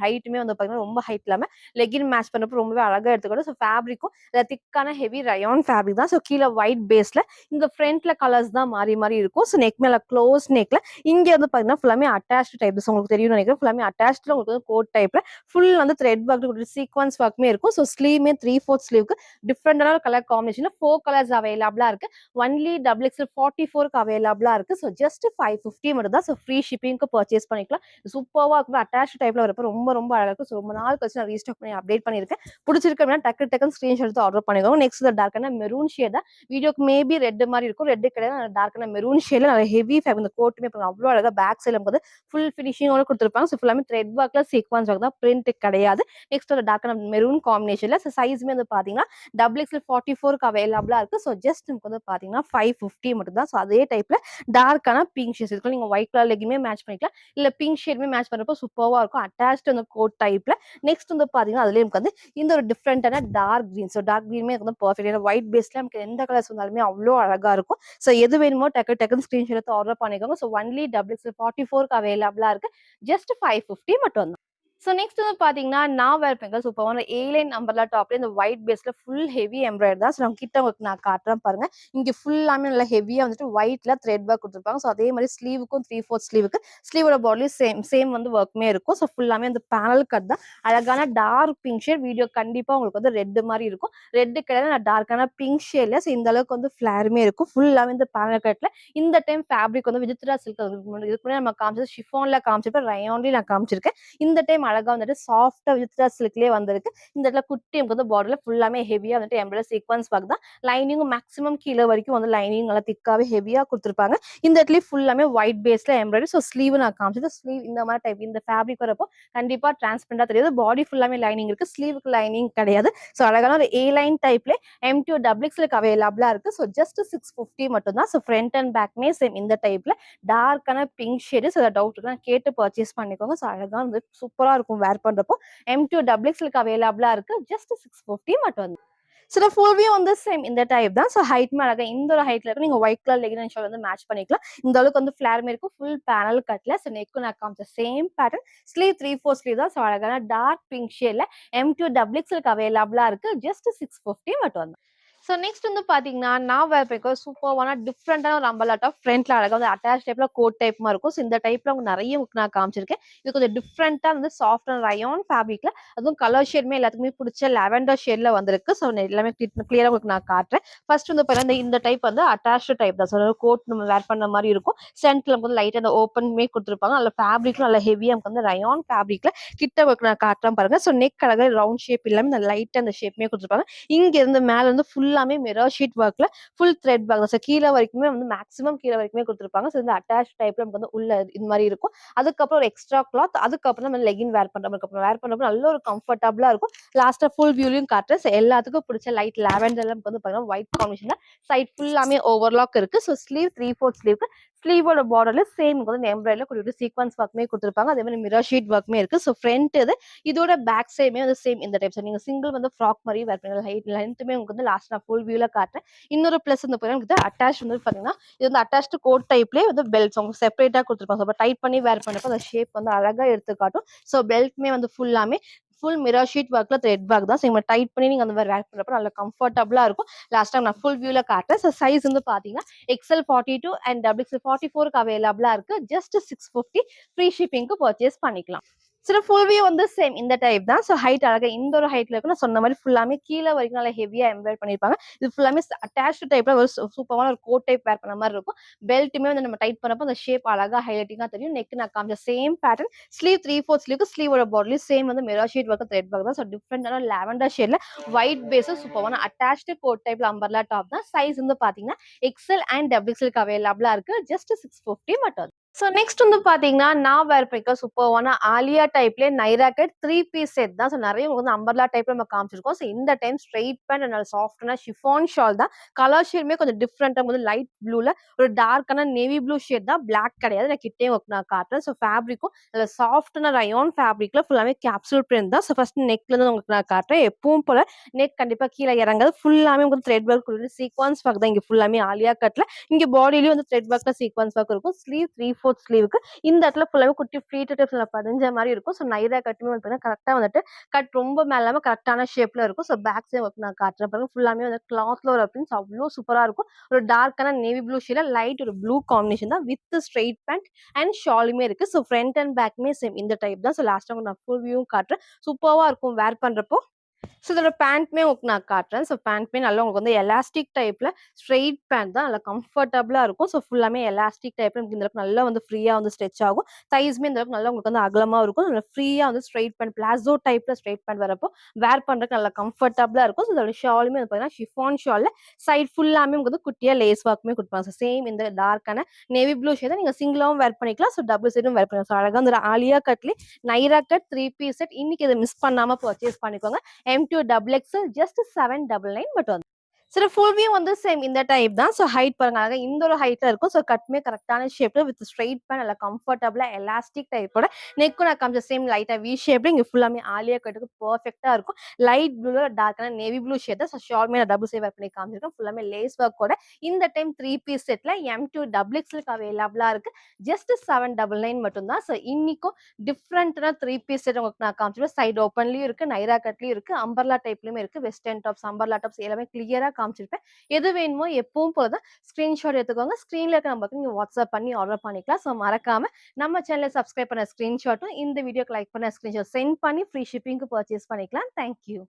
ஹைட்டுமே வந்து பார்த்தீங்கன்னா ரொம்ப ஹைட் இல்லாம லெகின் மேட்ச் பண்ணப்போ ரொம்பவே அழகா எடுத்துக்கணும். ஸோ ஃபேப்ரிக்கும் திக்கான ஹெவி ரயான் ஃபேப்ரிக் தான். ஸோ கீழே ஒயிட் பேஸ்ல இந்த ஃப்ரண்ட்ல கலர்ஸ் தான் மாறி மாறி இருக்கும். ஸோ நெக் மேல க்ளோஸ் நெக்ல இங்க வந்து பார்த்தீங்கன்னா ஃபுல்லாமே அட்டாச்டு டைப். ஸோ உங்களுக்கு தெரியும் நினைக்கிறேன். ஃபுல்லாமே அட்டாச்ட்ல உங்களுக்கு வந்து கோட் டைப்ல ஃபுல் வந்து த்ரெட் ஒர்க் சீக்வென்ஸ் ஒர்க்குமே இருக்கும். ஸோ ஸ்லீவ்மே 3/4 ஸ்லீவ்க்கு டிஃப்ரெண்டான கலர் காம்பினேஷன்ல 4 கலர்ஸ் அவைலபிளா இருக்கு. ஒன்லி டபுள் எக்ஸ்எல் 44க்கு அவைலபிளா இருக்கு. ஸோ ஜஸ்ட் 550 மட்டும் தான். ஸோ ஃப்ரீ ஷிப்பிங்க்கு பர்ச்சேஸ் பண்ணிக்கலாம். சூப்பர்வா இருக்கும். அட்டாச் டைப்ல வரப்போ ரொம்ப ரொம்ப அழகா இருக்கும். ஸோ ரொம்ப நாள் கழிச்சு நான் ரீஸ்டாக் பண்ணி அப்டேட் பண்ணியிருக்கேன். பிடிச்சிருக்கு அப்படின்னா டக்கு டக்குன்னு ஸ்கிரீன்ஷாட் எடுத்து ஆர்டர் பண்ணிக்கோங்க. நெக்ஸ்ட் டார்க்கான மெரூன் ஷேட் தான். வீடியோக்கு மேபி ரெட் மாதிரி இருக்கும். ரெட் கிடையாது. டார்க்கான மெரூன் ஷேட்ல நல்ல ஹெவி ஃபேப்ரிக். இந்த கோட்டுமே அவ்வளோ அழகா பேக் சைட்ல நமக்கு ஃபுல் ஃபினிஷிங்கோட கொடுத்துருப்பாங்க. ஸோ ஃபுல்லாமே த்ரெட் ஒர்க்ல சீக்வென்ஸ் ஒர்க் தான். பிரிண்ட் கிடையாது. நெக்ஸ்ட் ஒரு டார்க்கான மெரூன் காம்பினேஷன்ல சைஸ்மே வந்து பாத்தீங்கன்னா டபுள் எக்ஸ்எல் 44க்கு அவைலபிளா இருக்கு. ஸோ ஜஸ்ட் நமக்கு வந்து பாத்தீங்கன்னா 550 மட்டும் தான். ஸோ அதே டைப்ல டார்க்கான பிங்க் ஷேட்ஸ் இருக்கும். நீங்க ஒயிட் கலர் லெகிமே மேட்ச் பண்ணிக்கலாம். இல்ல பிங்க் ஷேடுமே மேட்ச் பண்றப்போ சூப்பர்வா இருக்கும். அட்டாச்ட் அந்த கோட் டைப்ல. நெக்ஸ்ட் வந்து பாத்தீங்கன்னா அதுலயே நமக்கு வந்து இந்த ஒரு டிஃப்ரெண்டான டார்க் கிரீன். ஸோ டார்க் கிரீனுமே வந்து பர்ஃபெக்ட். ஏன்னா ஒயிட் பேஸ்ல நமக்கு எந்த கலர்ஸ் வந்தாலுமே அவ்வளோ அழகா இருக்கும். ஸோ எது வேணுமோ டக்கு டக்குன்னு ஸ்கிரீன்ஷாட் எடுத்து ஆர்டர் பண்ணிக்கோங்க. ஸோ ஒன்லி டபுள் எக்ஸ்எல் 44க்கு அவைலபிளா இருக்கு. ஜஸ்ட் 550 மட்டும் தான். ஸோ நெக்ஸ்ட் வந்து பார்த்தீங்கன்னா, நான் வேர் பண்ணிருக்க சூப்பரான ஏலைன் அம்பர்லா டாப்ல இந்த ஒயிட் பேஸ்ல ஃபுல் ஹெவி எம்ப்ராய்டரி தான். ஸோ நம்ம கிட்ட உங்களுக்கு நான் காட்டுறேன் பாருங்க. இங்க ஃபுல்லாமே நல்லா ஹெவியா வந்துட்டு ஒயிட்ல த்ரெட் ஒர்க் குடுத்துருப்பாங்க. ஸோ அதே மாதிரி ஸ்லீவுக்கும் 3/4 ஸ்லீவுக்கு ஸ்லீவோட பாடியும் சேம் வந்து ஒர்க்குமே இருக்கும். ஸோ ஃபுல்லாமே அந்த பேனல் கட் தான். அழகான டார்க் பிங்க் ஷேட். வீடியோ கண்டிப்பா உங்களுக்கு வந்து ரெட் மாதிரி இருக்கும். ரெட் கிடையாது, நான் டார்க்கான பிங்க் ஷேட்ல. ஸோ இந்த அளவுக்கு வந்து ஃபிளாருமே இருக்கும். ஃபுல்லாமே இந்த பேனல் கட்ல இந்த டைம் ஃபேப்ரிக் வந்து விசித்ரா சில்க். இதுக்கு முன்னாடி நம்ம காமிச்சது ஷிஃபான்ல காமிச்சிருப்பேன். ரயான்லயும் நான் காமிச்சிருக்கேன். இந்த டைம் அழகா வந்துட்டு சாஃப்ட்டா விசித்ரா சில்க்லயே வந்திருக்கு. இந்த இடத்துல குட்டி நமக்கு வந்து பார்டர்ல ஃபுல்லாமே ஹெவியா வந்துட்டு எம்ப்ராய்டரி சீக்வென்ஸ் ஒர்க் தான். லைனிங்கும் மேக்ஸிமம் கீழ வரைக்கும் வந்து லைனிங் நல்லா திக்காவே ஹெவியா குடுத்துருப்பாங்க. இந்த இடத்துலயும் ஃபுல்லாமே ஒயிட் பேஸ்ல எம்ப்ராய்டரி. ஸோ ஸ்லீவ் நான் காமிச்சது. ஸ்லீவ் இந்த மாதிரி டைப் இந்த ஃபேப்ரிக் வரப்போ கண்டிப்பா டிரான்ஸ்பரண்டா தெரியாது. பாடி ஃபுல்லாமே லைனிங் இருக்கு. ஸ்லீவுக்கு லைனிங் கிடையாது. ஸோ அழகான ஒரு ஏ லைன் டைப்ல M2 டபுள் எக்ஸ்எல்க்கு அவைலபிளா இருக்கு. ஸோ ஜஸ்ட் 650 மட்டும் தான். ஸோ ஃப்ரண்ட் அண்ட் பேக்மே சேம் இந்த டைப்ல டார்க்கான பிங்க் ஷேடு. ஸோ டவுட் இருக்குன்னா கேட்டு பர்ச்சேஸ் பண்ணிக்கோங்க. ஸோ அழகா வந்து சூப்பரா இருக்கும் வேர் பண்றப்போ. M2 டபுள் எக்ஸ்எல்க்கு அவைலபிளா இருக்கு. ஜஸ்ட் 650 மட்டும் தான். சில ஃபுல் வியூ வந்து சேம் இந்த டைப் தான். ஸோ ஹைட்மே அழகா இந்த ஒரு ஹைட்ல இருக்கு. நீங்க white colour legging and shawl வந்து மேட்ச் பண்ணிக்கலாம். இந்த அளவுக்கு வந்து ஃபிளார்மே இருக்கும். ஃபுல் பேனல் கட்ல. ஸோ நெக்கும் நான் காமிச்ச சேம் பேட்டர்ன். ஸ்லீவ் 3/4 ஸ்லீவ் தான். ஸோ அழகான டார்க் பிங்க் ஷேட்ல M2 டபுள் எக்ஸ்எல்க்கு அவைலபிளா இருக்கு. ஜஸ்ட் 650 மட்டும் தான். ஸோ நெக்ஸ்ட் வந்து பார்த்தீங்கன்னா, நான் வேர் பண்ணிருக்க சூப்பர்வான டிஃப்ரெண்டான ஒரு அம்பர்லா டாப். ஃப்ரண்ட்ல அழகா வந்து அட்டாச் டைப்ல கோட் டைப்மா இருக்கும். ஸோ இந்த டைப்ல உங்களுக்கு நெறைய உங்களுக்கு நான் காமிச்சிருக்கேன். இது கொஞ்சம் டிஃப்ரெண்டா வந்து சாஃப்ட் அண்ட் ரயான் ஃபேப்ரிக்ல அதுவும் கலர் ஷேடுமே எல்லாத்துக்குமே பிடிச்ச லாவெண்டர் ஷேட்ல வந்திருக்கு. ஸோ எல்லாமே கிளியரா உங்களுக்கு நான் காட்டுறேன். ஃபர்ஸ்ட் வந்து பாருங்க இந்த டைப் வந்து அட்டாச்டு டைப் தான். ஸோ கோட் நம்ம வேர் பண்ண மாதிரி இருக்கும். சென்டர்ல வந்து லைட்டா அந்த ஓப்பன்மே கொடுத்துருப்பாங்க. அதில் ஃபேப்ரிக்லும் நல்ல ஹெவியா நமக்கு வந்து ரயான் ஃபேப்ரிக்ல கிட்ட உங்களுக்கு நான் காட்டுறேன் பாருங்க. ஸோ நெக் அழகா ரவுண்ட் ஷேப் இல்லாம இந்த லைட்டா அந்த ஷேப்மே கொடுத்துருப்பாங்க. இங்க இருந்து மேல இருந்து ஃபுல்லாமே மிரர் ஷீட் ஒர்க்ல ஃபுல் த்ரெட் ஒர்க். ஸோ கீழ வரைக்குமே வந்து மேக்ஸிமம் கீழ வரைக்குமே கொடுத்துருப்பாங்க. ஸோ இந்த அட்டாச் டைப்ல நமக்கு வந்து உள்ள இந்த மாதிரி இருக்கும். அதுக்கப்புறம் ஒரு எக்ஸ்ட்ரா கிளாத். அதுக்கப்புறம் நம்ம லெகின் வேர் பண்ற மாதிரி இருக்கும். வேர் பண்றப்ப நல்ல ஒரு கம்ஃபர்டபுளா இருக்கும். லாஸ்டா ஃபுல் வியூலையும் காட்டுறேன். ஸோ எல்லாத்துக்கும் பிடிச்ச லைட் லாவெண்டர்ல வந்து பாத்தீங்கன்னா ஒயிட் காம்பினேஷன்ல சைட் ஃபுல்லாமே ஓவர்லாக் இருக்கு. ஸோ ஸ்லீவ் 3/4 ஸ்லீவ்க்கு ஸ்லீவோட பார்டர்ல சேம் வந்து எம்ப்ராய்டரில குட்டி சீக்வன்ஸ் ஒர்க்குமே குடுத்துருப்பாங்க. அதே மாரி மிரர் ஷீட் ஒர்க்குமே இருக்கு. ஸோ ஃப்ரண்ட் இது. இதோட பேக் சைடுமே வந்து சேம் இந்த டைப். ஸோ நீங்க சிங்கிள் வந்து ஃப்ராக் மாரி வேர் பண்ணலாம். ஹைட் லென்த்துமே உங்களுக்கு வந்து லாஸ்ட் நான் ஃபுல் வியூல காட்டுறேன். இன்னொரு பிளஸ் வந்து பார்த்தீங்கன்னா, அட்டாச் வந்து பார்த்தீங்கன்னா, இது வந்து அட்டாச்டு கோட் டைப்லயே வந்து பெல்ட்ஸ் உங்களுக்கு செப்பரேட்டா குடுத்துருப்பாங்க. ஸோ டைட் பண்ணி வேர் பண்றப்போ அந்த ஷேப் வந்து அழகா எடுத்து காட்டும். ஸோ பெல்ட்மே வந்து ஃபுல் மிரர் ஷீட் ஒர்க்ல த்ரெட் ஒர்க் தான். ஸோ நீங்க டைட் பண்ணி நீங்க அந்த மாரி வேர் பண்றப்போ நல்லா கம்ஃபர்டபுளா இருக்கும். லாஸ்ட்டா நான் ஃபுல் வியூல காட்டுறேன். ஸோ சைஸ் வந்து பார்த்தீங்கன்னா, எக்ஸ்எல் 42 அண்ட் XXL 44க்கு அவைலபிளா இருக்கு. ஜஸ்ட் 650 ஃப்ரீ ஷிப்பிங்க்கு பர்ச்சேஸ் பண்ணிக்கலாம். சில ஃபுல் வியூ வந்து சேம் இந்த டைப் தான். ஸோ ஹைட் அழகா இந்த ஒரு ஹைட்ல இருக்கும். நான் சொன்ன மாரி ஃபுல்லாமே கீழ வரைக்கும் நல்லா ஹெவியா எம்ப்ராய்டரி பண்ணியிருப்பாங்க. இது ஃபுல்லாமே அட்டாச்டு டைப்ல ஒரு சூப்பரான ஒரு கோட் டைப் வேர் பண்ண மாரி இருக்கும். பெல்ட்டுமே வந்து நம்ம டைட் பண்ணப்போ அந்த ஷேப் அழகா ஹைலைட்டிங்கா தெரியும். நெக் நான் காமிச்ச சேம் பேட்டர்ன். ஸ்லீவ் 3/4 ஸ்லீவ்க்கு ஸ்லீவோட பார்டர்லயும் சேம் வந்து mirror sheet work thread work தான். ஸோ டிஃப்ரெண்டான லாவெண்டர் ஷேட்ல ஒயிட் பேஸ் சூப்பரான அட்டாச்டு கோட் டைப்ல அம்பர்லா டாப் தான். சைஸ் வந்து பார்த்தீங்கன்னா, எக்ஸ்எல் அண்ட் XXLக்கு அவைலபிளா இருக்கு. ஜஸ்ட் 650 மட்டும். ஸோ நெக்ஸ்ட் வந்து பார்த்தீங்கன்னா, நான் வேர் பண்ணிருக்க சூப்பர்வான ஆலியா டைப்லயே நைரா கட் 3 பீஸ் செட் தான். ஸோ நெறைய உங்களுக்கு வந்து அம்பர்லா டைப்ல நம்ம காமிச்சிருக்கோம். ஸோ இந்த டைம் ஸ்ட்ரெயிட் பேண்ட் நல்ல சாஃப்ட்டான ஷிஃபான் ஷால் தான். கலர் ஷேடுமே கொஞ்சம் டிஃப்ரெண்ட்டா வந்து லைட் ப்ளூல ஒரு டார்க்கான நேவி ப்ளூ ஷேட் தான். பிளாக் கிடையாது. நான் கிட்டயே உங்களுக்கு நான் காட்டுறேன். ஸோ ஃபேப்ரிக்கும் நல்ல சாஃப்ட்டான ரயான் ஃபேப்ரிக்ல ஃபுல்லாவே கேப்சூல் பிரிண்ட் தான். ஸோ ஃபர்ஸ்ட் நெக்ல இருந்து உங்களுக்கு நான் காட்டுறேன். எப்பவும் போல நெக் கண்டிப்பா கீழ இறங்காது. ஃபுல்லாமே உங்களுக்கு த்ரெட் ஒர்க் சீக்வன்ஸ் ஒர்க் தான் இங்க ஃபுல்லாமே ஆலியா கட்ல. இங்க பாடிலயும் வந்து த்ரெட் ஒர்க்ல சீக்வன்ஸ் ஒர்க் இருக்கும். ஸ்லீவ் 3/4 ஸ்லீவ்க்கு இந்த இடத்துல ஃபுல்லாவே குட்டி ஃப்ளீட்டட் டைப்ஸ்ல பதிஞ்ச மாரி இருக்கும். ஸோ நைரா கட்டுமே வந்து பார்த்தீங்கன்னா, கரெக்ட்டா வந்துட்டு கட் ரொம்ப மேல இல்லாம கரெக்ட்டான ஷேப்ல இருக்கும். ஸோ பேக் சைடு ஒர்க் நான் காட்டுறேன் பாருங்க. ஃபுல்லாமே வந்து கிளாத்ல ஒரு பிரிண்ட்ஸ் அவ்ளோ சூப்பரா இருக்கும். ஒரு டார்க்கான நேவி ப்ளூ ஷேட்ல லைட் ஒரு ப்ளூ காம்பினேஷன் தான் வித் ஸ்ட்ரெயிட் பேண்ட் அண்ட் ஷாலுமே இருக்கு. ஸோ ஃப்ரண்ட் அண்ட் பேக்குமே சேம் இந்த டைப் தான். ஸோ லாஸ்ட்டா உங்களுக்கு நான் ஃபுல் வியூவும் காட்டுறேன். சூப்பர்வா இருக்கும் வேர் பண்றப்போ. ஸோ இதோட பேண்ட்டுமே உங்களுக்கு நான் காட்டுறேன். ஸோ பேண்ட்டுமே நல்லா உங்களுக்கு வந்து எலாஸ்டிக் டைப்ல ஸ்ட்ரெயிட் பேண்ட் தான். நல்லா கம்ஃபர்டபுளா இருக்கும். ஸோ ஃபுல்லாமே எலாஸ்டிக் டைப்ல இந்த அளவுக்கு நல்லா வந்து ஃப்ரீயா வந்து ஸ்ட்ரெச் ஆகும். சைஸ்மே இந்த அளவுக்கு நல்லா உங்களுக்கு வந்து அகலமா இருக்கும். நல்லா ஃப்ரீயா வந்து ஸ்ட்ரெயிட் பேண்ட் பிளாசோ டைப்ல ஸ்ட்ரெயிட் பேண்ட் வரப்போ வேர் பண்றதுக்கு நல்லா கம்ஃபர்டபுளா இருக்கும். ஸோ இதோட ஷாலுமே வந்து பார்த்தீங்கன்னா, ஷிஃபான் ஷால்ல சைட் ஃபுல்லாமே உங்களுக்கு வந்து குட்டியா லேஸ் ஒர்க்குமே குடுப்பாங்க. ஸோ சேம் இந்த டார்க்கான நேவி ப்ளூ ஷேட நீங்க சிங்கிளாவும் வேர் பண்ணிக்கலாம். ஸோ டபுள் சைடும் வேர் பண்ணிக்கலாம். ஸோ அழகா வந்து ஆலியா கட்லயே நைரா கட் 3 பீஸ் செட். இன்னைக்கு இத மிஸ் பண்ணாம பர்ச்சேஸ் பண்ணிக்கோங்க. M2 XXL ஜஸ்ட் 799 மட்டும். சில ஃபுல் வியூ வந்து சேம் இந்த டைப் தான். ஸோ ஹைட் பாருங்க அழகா இந்த ஒரு ஹைட்ல இருக்கும். ஸோ கட்டுமே கரெக்ட்டான ஷேப்ல வித் ஸ்ட்ரெயிட் பேண்ட் நல்லா கம்ஃபர்டபுளா எலாஸ்டிக் டைப்போட நெக்கும் நான் காமிச்ச சேம் லைட்டா வி ஷேப்ல இங்க ஃபுல்லாமே ஆலியா கட்டுக்கு பெர்ஃபெக்ட்டா இருக்கும். லைட் ப்ளூல டார்க்கான நேவி ப்ளூ ஷேட் தான். ஸோ ஷாலுமே நான் டபுள் சைட் வேர் பண்ணி காமிச்சிருக்கேன். ஃபுல்லாமே லேஸ் ஒர்க்கோட இந்த டைம் 3 பீஸ் செட்ல M2 XXLக்கு அவைலபிளா இருக்கு. ஜஸ்ட் 799 மட்டும் தான். ஸோ இன்னிக்கும் டிஃப்ரெண்ட்டான 3 பீஸ் செட் உங்களுக்கு நான் காமிச்சிருக்கேன். சைடு ஓப்பன்லயும் இருக்கு, நைரா கட்லயும் இருக்கு, அம்பர்லா டைப்லயுமே இருக்கு. வெஸ்டர்ன் டாப்ஸ், அம்பர்லா டாப்ஸ் எல்லாமே கிளியரா காமிச்சிருப்பேன். எது வேணுமோ எப்பவும் போல தான் ஸ்கிரீன்ஷாட் எடுத்துக்கோங்க. ஸ்க்ரீன்ல இருக்க நம்பருக்கு நீங்க வாட்ஸ்அப் பண்ணி ஆர்டர் பண்ணிக்கலாம். ஸோ மறக்காம நம்ம சேனல சப்ஸ்கிரைப் பண்ண ஸ்கிரீன்ஷாட்டும், இந்த வீடியோக்கு லைக் பண்ண ஸ்கிரீன்ஷாட் சென்ட் பண்ணி ஃப்ரீ ஷிப்பிங்க்கு பர்ச்சேஸ் பண்ணிக்கலாம். Thank you.